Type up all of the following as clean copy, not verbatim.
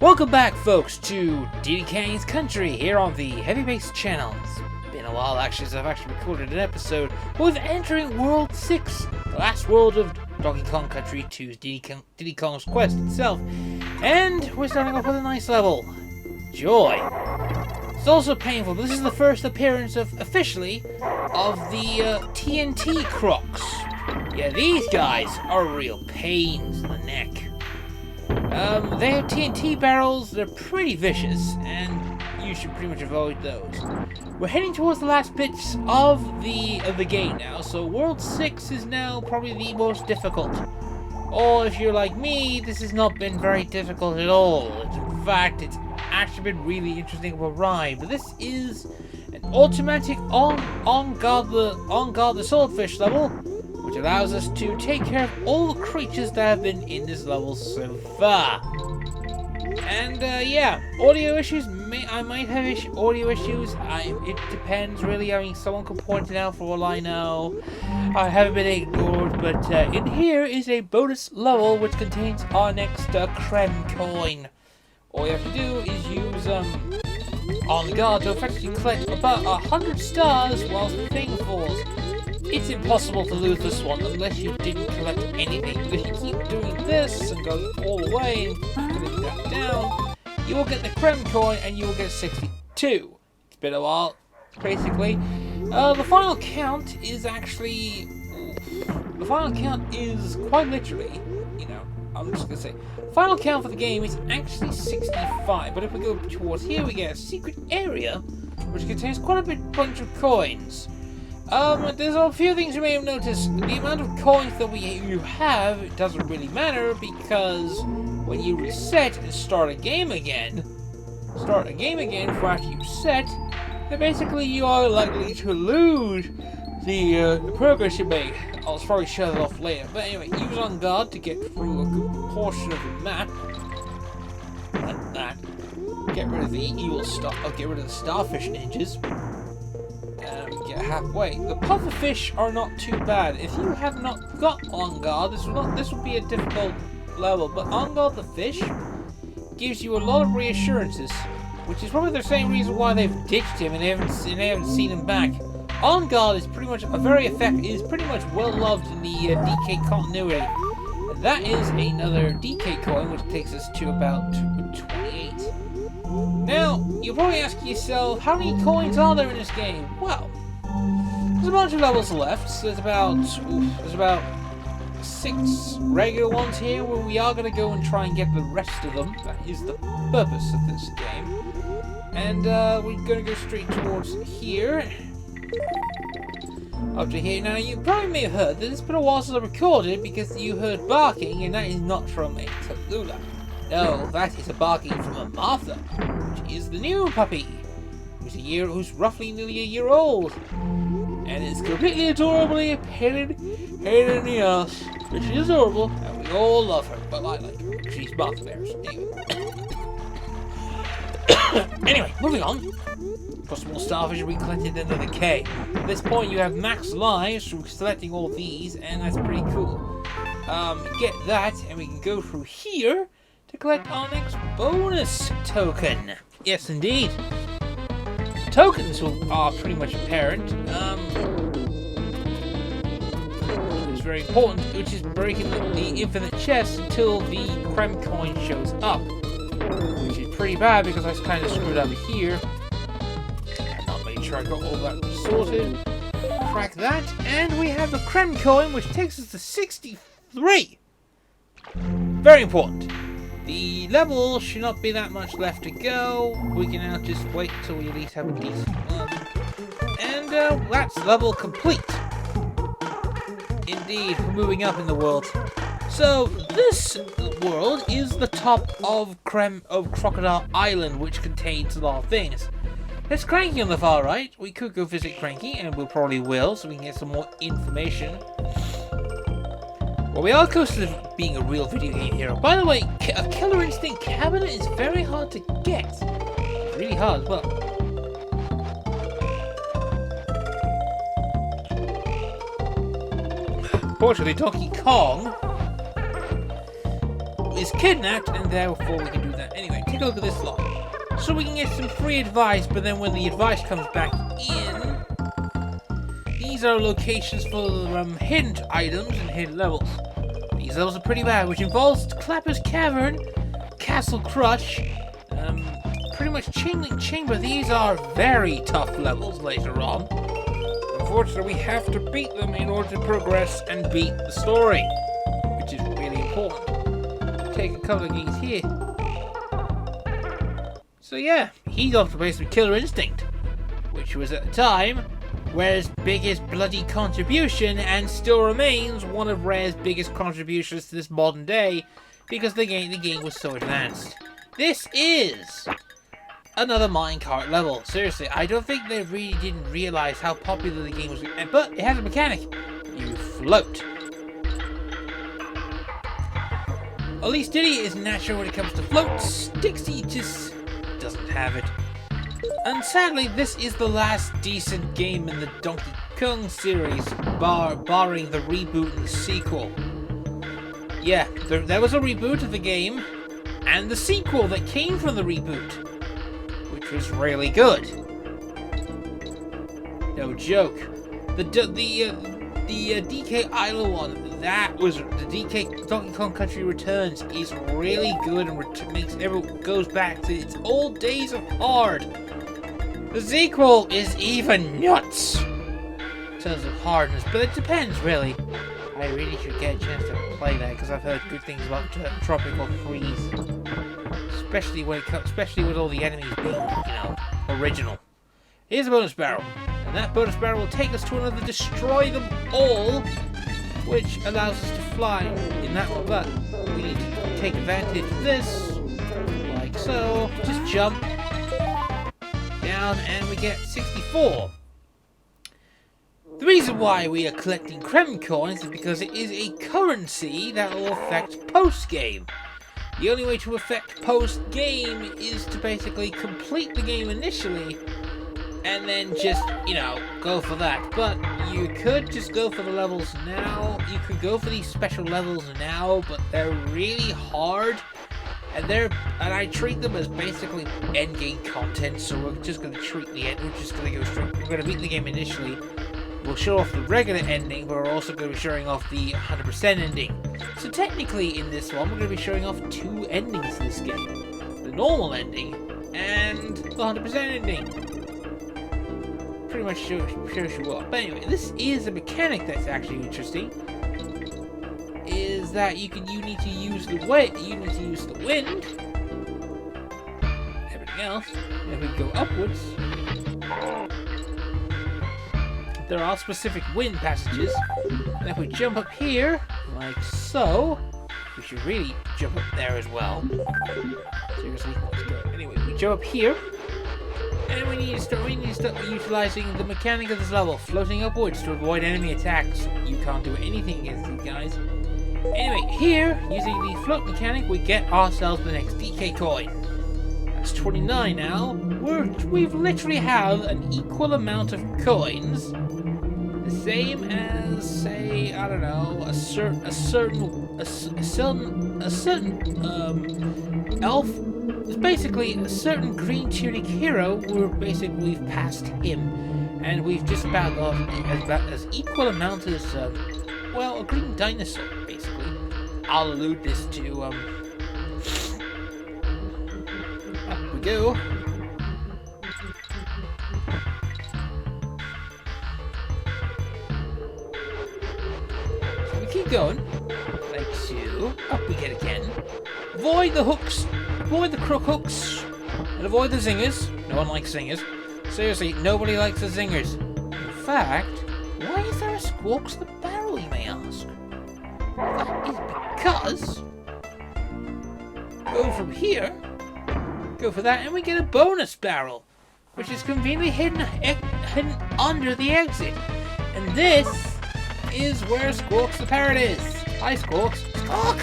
Welcome back, folks, to DK's Country here on the heavybass channel. It's been a while, actually, since I've actually recorded an episode. We're entering World 6, the last world of Donkey Kong Country 2's Diddy Kong's Quest itself. And we're starting off with a nice level. Joy. It's also painful, but this is the first appearance officially of the TNT Crocs. Yeah, these guys are real pains in the neck. They have TNT barrels, they're pretty vicious, and you should pretty much avoid those. We're heading towards the last bits of the game now, so World 6 is now probably the most difficult. Or if you're like me, this has not been very difficult at all. In fact, it's actually been really interesting of a ride, but this is an automatic on-guard the swordfish level, which allows us to take care of all the creatures that have been in this level so far. And yeah, audio issues, I might have audio issues, it depends really. I mean, someone could point it out for all I know. I haven't been ignored, but in here is a bonus level which contains our next creme coin. All you have to do is use On Guard to effectively collect about 100 stars whilst the thing falls. It's impossible to lose this one unless you didn't collect anything. But if you keep doing this and going all the way and putting that down, you will get the creme coin and you will get 62. It's been a while, basically. The final count is actually... The final count is quite literally, you know, I'm just going to say, the final count for the game is actually 65. But if we go towards here, we get a secret area which contains quite a bunch of coins. There's a few things you may have noticed. The amount of coins that you have, it doesn't really matter, because when you reset and start a game again for after you set, then basically you are likely to lose the progress you made. I'll probably shut it off later. But anyway, use On Guard to get through a good portion of the map. Like that. Get rid of the evil stuff. I'll get rid of the starfish ninjas. Get halfway. The pufferfish are not too bad. If you have not got On Guard, this will be a difficult level. But On Guard the fish gives you a lot of reassurances, which is probably the same reason why they've ditched him and they haven't seen him back. On Guard is pretty much pretty much well loved in the DK continuity. And that is another DK coin, which takes us to about 28. Now, you're probably asking yourself, how many coins are there in this game? Well, there's a bunch of levels left. So there's about 6 regular ones here, where we are going to go and try and get the rest of them. That is the purpose of this game. And we're going to go straight towards here. Up to here. Now, you probably may have heard that it's been a while since I recorded, because you heard barking, and that is not from a Tallulah. No, that is a barking from a Martha, which is the new puppy, who's roughly nearly a year old, and is completely adorably a pain in the ass. But she's adorable, and we all love her. But I like her. She's Martha Bears. Anyway, moving on. Got some more starfish we collected in the cave. At this point, you have max lives through selecting all these, and that's pretty cool. Get that, and we can go through here to collect our next bonus token. Yes, indeed. Tokens are pretty much apparent. It's very important, which is breaking the infinite chest until the creme coin shows up, which is pretty bad because I kind of screwed up here. I'll make sure I got all that sorted. Crack that, and we have the creme coin, which takes us to 63. Very important. The level should not be that much left to go. We can now just wait until we at least have a decent one. And that's level complete. Indeed, we're moving up in the world. So this world is the top of Crocodile Island, which contains a lot of things. There's Cranky on the far right. We could go visit Cranky, and we probably will, so we can get some more information. Well, we are close to being a real video game hero. By the way, a Killer Instinct cabinet is very hard to get. Really hard as well. Fortunately, Donkey Kong is kidnapped, and therefore we can do that. Anyway, take a look at this log. So we can get some free advice, but then when the advice comes back in, these are locations for hidden items and hidden levels. These levels are pretty bad, which involves Clapper's Cavern, Castle Crush, pretty much Chainlink Chamber. These are very tough levels later on. Unfortunately, we have to beat them in order to progress and beat the story, which is really important. Take a couple of games here. So yeah, he's off to basically Killer Instinct, which was at the time Rare's biggest bloody contribution, and still remains one of Rare's biggest contributions to this modern day, because the game was so advanced. This is another minecart level. Seriously, I don't think they really didn't realize how popular the game was, but it has a mechanic. You float. At least Diddy is natural when it comes to floats. Dixie just doesn't have it. And sadly, this is the last decent game in the Donkey Kong series, barring the reboot and the sequel. Yeah, there was a reboot of the game, and the sequel that came from the reboot, which was really good. No joke. The DK Island one, that was the DK Donkey Kong Country Returns, is really good and makes everyone goes back to its old days of hard. The sequel is even nuts in terms of hardness, but it depends really. I really should get a chance to play that because I've heard good things about Tropical Freeze, especially with all the enemies being, original. Here's a bonus barrel, and that bonus barrel will take us to another Destroy Them All, which allows us to fly in that one. But we need to take advantage of this, like so. Just jump down, and we get 64. The reason why we are collecting Creme coins is because it is a currency that will affect post-game. The only way to affect post-game is to basically complete the game initially, and then just, go for that. But you could just go for the levels now. You could go for these special levels now, but they're really hard. And I treat them as basically endgame content, so we're just going to treat the end. We're just going to go straight. We're going to beat the game initially. We'll show off the regular ending, but we're also going to be showing off the 100% ending. So technically, in this one, we're going to be showing off 2 endings in this game: the normal ending and the 100% ending. Pretty much shows you what. But anyway, this is a mechanic that's actually interesting. Is that you need to use the wind. Everything else, if we go upwards, there are specific wind passages, and if we jump up here, like so, we should really jump up there as well. Seriously, let's go. Anyway, we jump up here, and we need to start utilizing the mechanic of this level, floating upwards to avoid enemy attacks. You can't do anything against these guys. Anyway, here, using the float mechanic, we get ourselves the next DK coin. That's 29 now. We've literally have an equal amount of coins, the same as, say, I don't know, a certain elf. It's basically a certain green tunic hero. We've passed him, and we've just about got as equal amount as a green dinosaur, basically. I'll allude this to, up we go. So we keep going, like so. Up we get again. Avoid the hooks, avoid the crook hooks, and avoid the zingers. No one likes zingers. Seriously, nobody likes the zingers. In fact, why is there a Squawks the Barrel, you may ask? That is because go from here, go for that, and we get a bonus barrel, which is conveniently hidden under the exit. And this is where Squawks the Parrot is. Hi, Squawks. Squawk!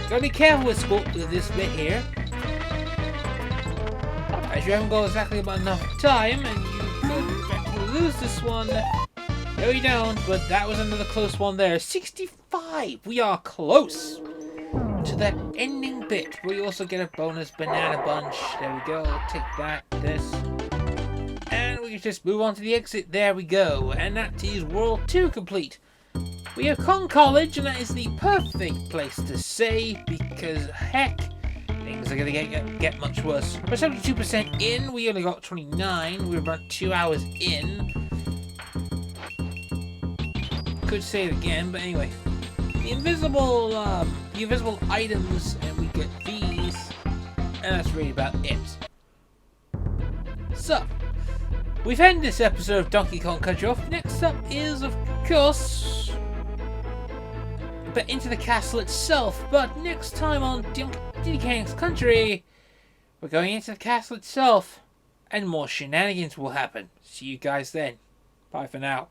Gotta be careful with this bit here, as you haven't got exactly about enough time, and you could actually lose this one. No, you don't, but that was another close one there. 65! We are close to to that ending bit where you also get a bonus banana bunch. There we go. I'll take that, this. And we can just move on to the exit. There we go. And that is World 2 complete. We have Kong College, and that is the perfect place to say, because heck, things are going to get much worse. We're 72% in. We only got 29. We're about 2 hours in. Could say it again, but anyway. The invisible items, and we get these, and that's really about it. So, we've ended this episode of Donkey Kong Country off. Next up is, of course, but into the castle itself. But next time on Diddy Kong's Country, we're going into the castle itself, and more shenanigans will happen. See you guys then. Bye for now.